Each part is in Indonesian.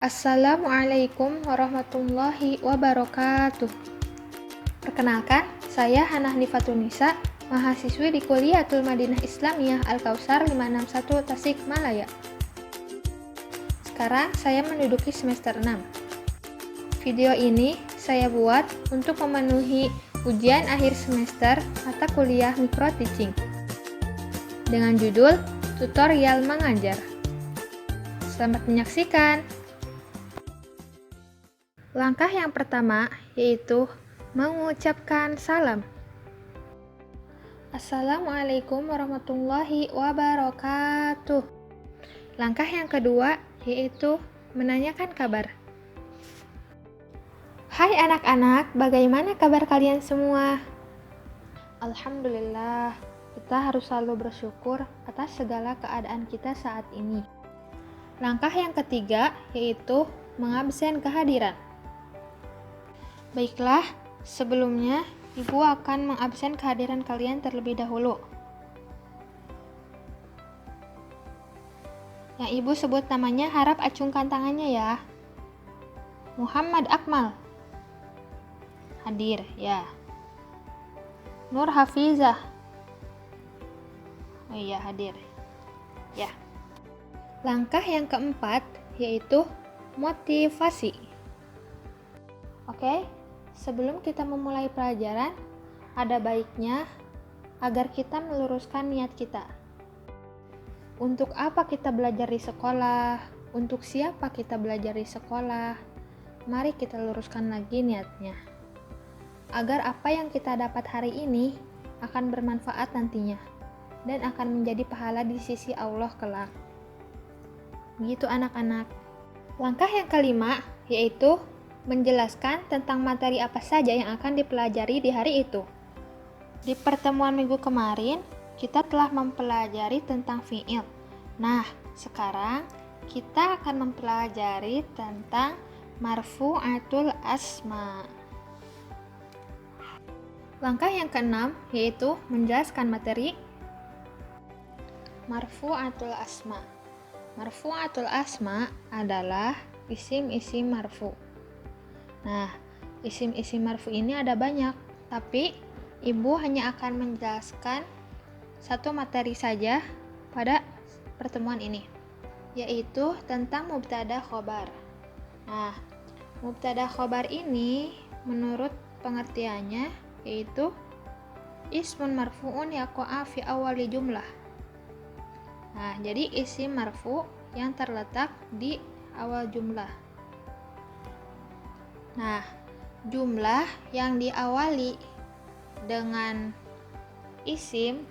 Assalamualaikum warahmatullahi wabarakatuh. Perkenalkan, saya Hana Hanifatunisa, mahasiswi di Kuliatul Madinah Islamiyah Al-Kautsar 561 Tasikmalaya. Sekarang saya menduduki semester 6. Video ini saya buat untuk memenuhi ujian akhir semester mata kuliah Micro Teaching dengan judul Tutorial Mengajar. Selamat menyaksikan. Langkah yang pertama yaitu mengucapkan salam. Assalamualaikum warahmatullahi wabarakatuh. Langkah yang kedua yaitu menanyakan kabar. Hai anak-anak, bagaimana kabar kalian semua? Alhamdulillah, kita harus selalu bersyukur atas segala keadaan kita saat ini. Langkah yang ketiga yaitu mengabsen kehadiran. Baiklah, sebelumnya Ibu akan mengabsen kehadiran kalian terlebih dahulu. Yang Ibu sebut namanya harap acungkan tangannya ya. Muhammad Akmal. Hadir, ya. Nur Hafizah. Oh iya, hadir. Ya. Langkah yang keempat yaitu motivasi. Oke, sebelum kita memulai pelajaran, ada baiknya agar kita meluruskan niat kita. Untuk apa kita belajar di sekolah? Untuk siapa kita belajar di sekolah? Mari kita luruskan lagi niatnya. Agar apa yang kita dapat hari ini akan bermanfaat nantinya dan akan menjadi pahala di sisi Allah kelak. Begitu anak-anak. Langkah yang kelima yaitu menjelaskan tentang materi apa saja yang akan dipelajari di hari itu. Di pertemuan minggu kemarin, kita telah mempelajari tentang fi'il. Nah, sekarang kita akan mempelajari tentang marfu'atul asma. Langkah yang keenam yaitu menjelaskan materi marfu'atul asma. Marfu'atul asma adalah isim-isim marfu'. Nah, isim-isim marfu ini ada banyak, tapi Ibu hanya akan menjelaskan satu materi saja pada pertemuan ini, yaitu tentang mubtada khobar. Nah, mubtada khobar ini menurut pengertiannya yaitu ismun marfu'un yaqa'a fi awali jumlah. Nah, jadi isim marfu yang terletak di awal jumlah. Nah, jumlah yang diawali dengan isim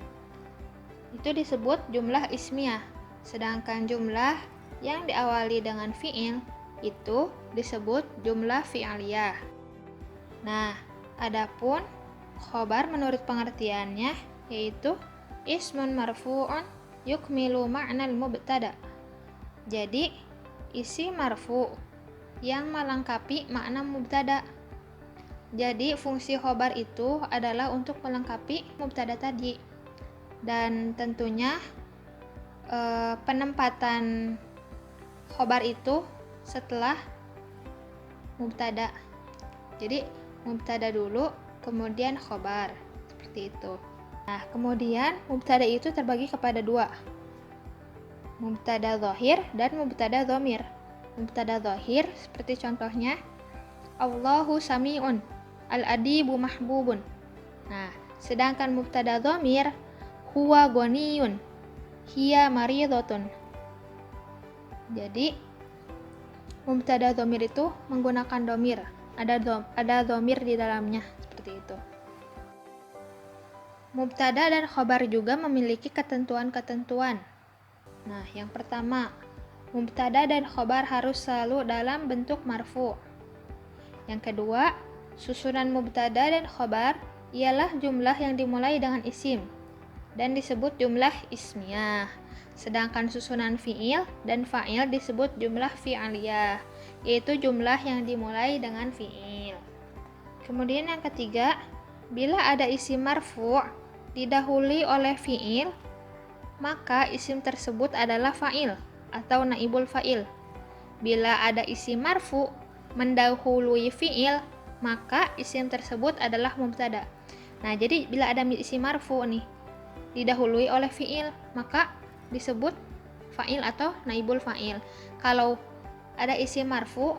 itu disebut jumlah ismiyah, sedangkan jumlah yang diawali dengan fi'il itu disebut jumlah fi'aliyah. Nah, adapun khobar menurut pengertiannya yaitu ismun marfu'un yukmilu ma'nal mubtada. Jadi, isim marfu' yang melengkapi makna mubtada. Jadi fungsi khobar itu adalah untuk melengkapi mubtada tadi. Dan tentunya penempatan khobar itu setelah mubtada. Jadi mubtada dulu, kemudian khobar. Seperti itu. Nah, kemudian mubtada itu terbagi kepada dua. Mubtada dzahir dan mubtada dhamir. Mubtada dzahir seperti contohnya Allahu sami'un, al-adibu mahbubun. Nah, sedangkan mubtada dhamir huwa ghaniyun, hiya maridhatun. Jadi mubtada dhamir itu menggunakan dhamir, ada dhamir di dalamnya seperti itu. Mubtada dan khobar juga memiliki ketentuan-ketentuan. Nah, yang pertama, mubtada dan khobar harus selalu dalam bentuk marfu'. Yang kedua, susunan mubtada dan khobar ialah jumlah yang dimulai dengan isim dan disebut jumlah ismiyah. Sedangkan susunan fi'il dan fa'il disebut jumlah fi'aliyah, yaitu jumlah yang dimulai dengan fi'il. Kemudian yang ketiga, bila ada isim marfu' didahului oleh fi'il, maka isim tersebut adalah fa'il atau naibul fa'il. Bila ada isim marfu mendahului fi'il, maka isim tersebut adalah mubtada. Nah, jadi bila ada isim marfu nih didahului oleh fi'il, maka disebut fa'il atau naibul fa'il. Kalau ada isim marfu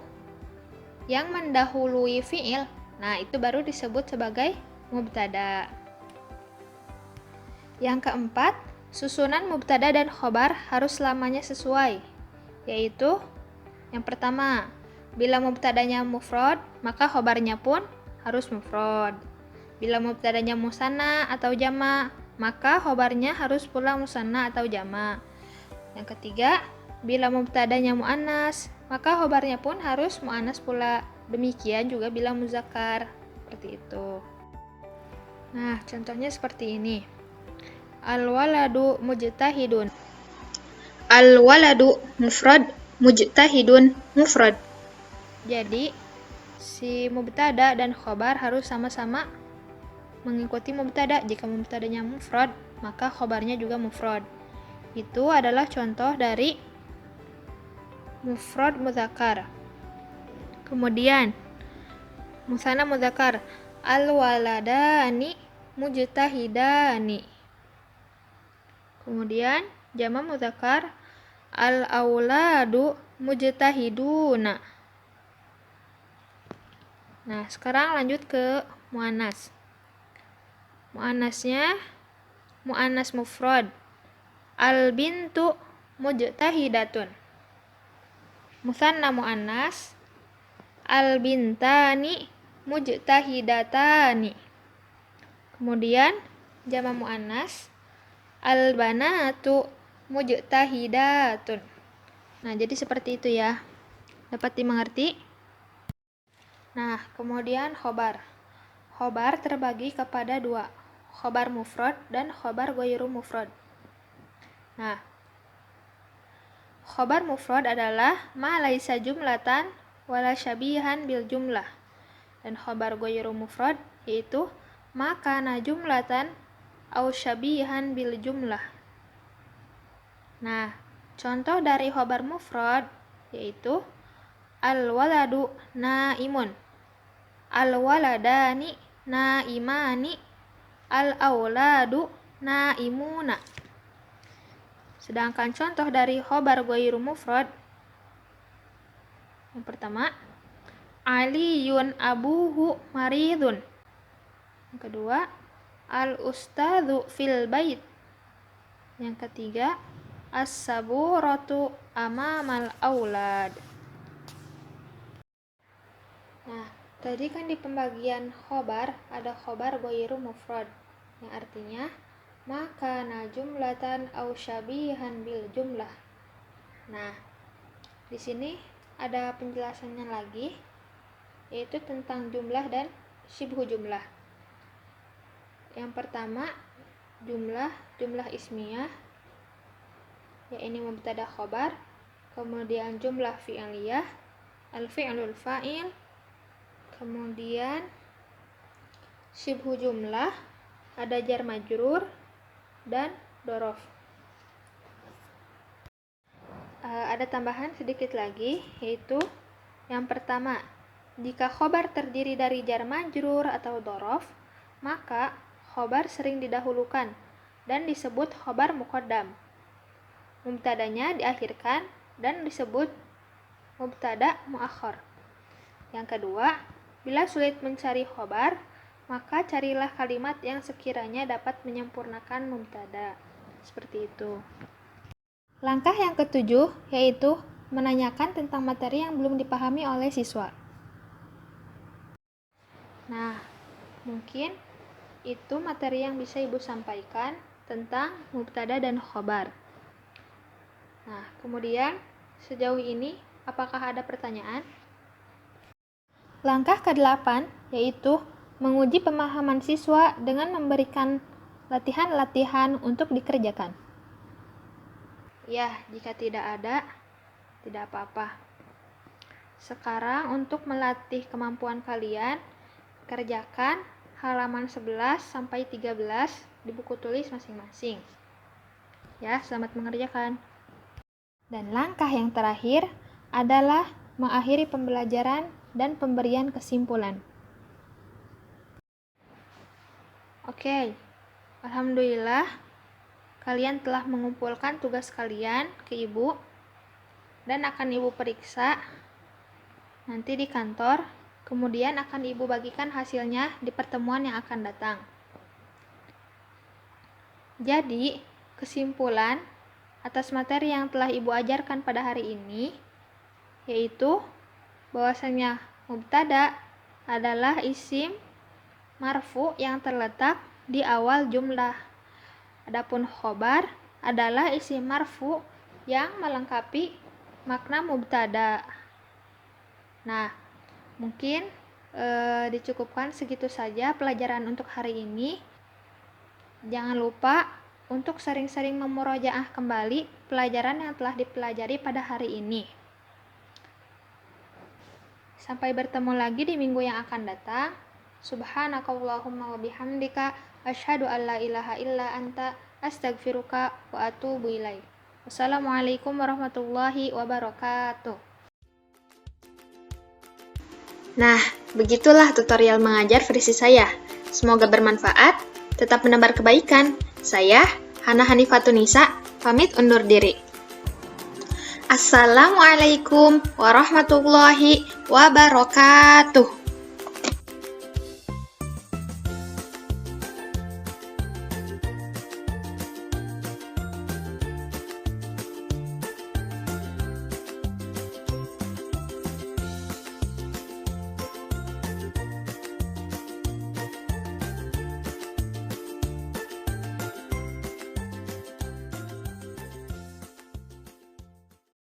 yang mendahului fi'il, nah itu baru disebut sebagai mubtada. Yang keempat, susunan mubtada dan khobar harus selamanya sesuai, yaitu yang pertama, bila mubtadanya mufrad, maka khobarnya pun harus mufrad. Bila mubtadanya musanna atau jama, maka khobarnya harus pula musanna atau jama. Yang ketiga, bila mubtadanya muannas, maka khobarnya pun harus muannas pula. Demikian juga bila muzakkar, seperti itu. Nah, contohnya seperti ini. Al-waladu mujtahidun. Al-waladu mufrad, mujtahidun mufrad. Jadi, si mubtada dan khobar harus sama-sama mengikuti mubtada. Jika mubtadanya mufrad, maka khobarnya juga mufrad. Itu adalah contoh dari mufrad mudzakkar. Kemudian, musanna mudzakkar. Al-waladani mujtahidani. Kemudian jama mudzakkar al-auladu mujtahiduna. Nah, sekarang lanjut ke muannas. Muannasnya muannas mufrad. Al-bintu mujtahidatun. Musanna muannas al-bintani mujtahidatani. Kemudian jama muannas al-banatu mujtahidatun. Nah, jadi seperti itu ya. Dapat dimengerti? Nah, kemudian khobar. Khobar terbagi kepada dua, khobar mufrad dan khobar ghairu mufrad. Nah, khobar mufrad adalah ma laisa jumlatan wala syabihan bil jumlah. Dan khobar ghairu mufrad yaitu ma kana jumlatan au syabihan bil jumlah. Nah, contoh dari khobar mufrad yaitu al-waladu naimun, al-waladani naimani, al-auladu naimuna. Sedangkan contoh dari khobar ghairu mufrad, yang pertama, Aliyun abuhu maridun. Yang kedua, al-ustadzu fil bait. Yang ketiga, as-saburatu amamal aulad. Nah, tadi kan di pembagian khobar ada khobar ghairu mufrad, yang artinya maka na jumlatan au syabihan bil jumlah. Nah, di sini ada penjelasannya lagi, yaitu tentang jumlah dan syibhu jumlah. Yang pertama, jumlah ismiyah, yaitu mubtada khobar. Kemudian jumlah fi'liyah, al-fi'lul fa'il. Kemudian syibhu jumlah, ada jar majrur dan dorof. Ada tambahan sedikit lagi, yaitu yang pertama, jika khobar terdiri dari jar majrur atau dorof, maka khobar sering didahulukan dan disebut khobar muqaddam. Mubtadanya diakhirkan dan disebut mubtada muakhar. Yang kedua, bila sulit mencari khobar, maka carilah kalimat yang sekiranya dapat menyempurnakan mubtada. Seperti itu. Langkah yang ketujuh yaitu menanyakan tentang materi yang belum dipahami oleh siswa. Nah, mungkin itu materi yang bisa Ibu sampaikan tentang mubtada dan khobar. Nah, kemudian sejauh ini apakah ada pertanyaan? Langkah ke-8 yaitu menguji pemahaman siswa dengan memberikan latihan-latihan untuk dikerjakan. Ya, jika tidak ada, tidak apa-apa. Sekarang untuk melatih kemampuan kalian, kerjakan halaman 11 sampai 13 di buku tulis masing-masing. Ya, selamat mengerjakan. Dan langkah yang terakhir, adalah mengakhiri pembelajaran dan pemberian kesimpulan. Oke, alhamdulillah kalian telah mengumpulkan tugas kalian ke ibu dan akan ibu periksa nanti di kantor, kemudian akan ibu bagikan hasilnya di pertemuan yang akan datang. Jadi, kesimpulan atas materi yang telah ibu ajarkan pada hari ini yaitu bahwasanya mubtada adalah isim marfu yang terletak di awal jumlah. Adapun khobar adalah isim marfu yang melengkapi makna mubtada. Nah, mungkin dicukupkan segitu saja pelajaran untuk hari ini. Jangan lupa untuk sering-sering memurojaah kembali pelajaran yang telah dipelajari pada hari ini. Sampai bertemu lagi di minggu yang akan datang. Subhanakallahumma wa bihamdika asyhadu an la ilaha illa anta astaghfiruka wa atubu ilaik. Wassalamualaikum warahmatullahi wabarakatuh. Nah, begitulah tutorial mengajar versi saya. Semoga bermanfaat, tetap menebar kebaikan. Saya, Hana Hanifatunisa, pamit undur diri. Assalamualaikum warahmatullahi wabarakatuh.